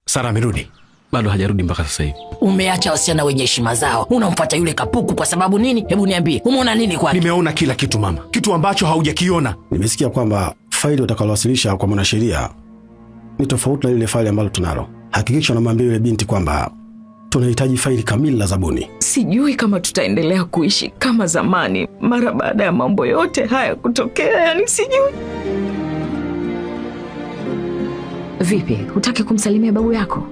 Sara amerudi? Bado hajarudi mpaka sasa hivi. Umeacha wasichana wenye heshima zao, unamfuata yule kapuku kwa sababu nini? Hebu niambie, umeona nini kwani? Nimeona kila kitu mama, kitu ambacho haujakiona. Nimesikia kwamba faili utakalowasilisha kwa mwanasheria ni tofauti na ile faili ambalo tunalo. Hakikisha unamwambia yule binti kwamba tunahitaji faili kamili la zabuni. Sijui kama tutaendelea kuishi kama zamani mara baada ya mambo yote haya kutokea, yani sijui. Vipi, hutaki kumsalimia babu yako?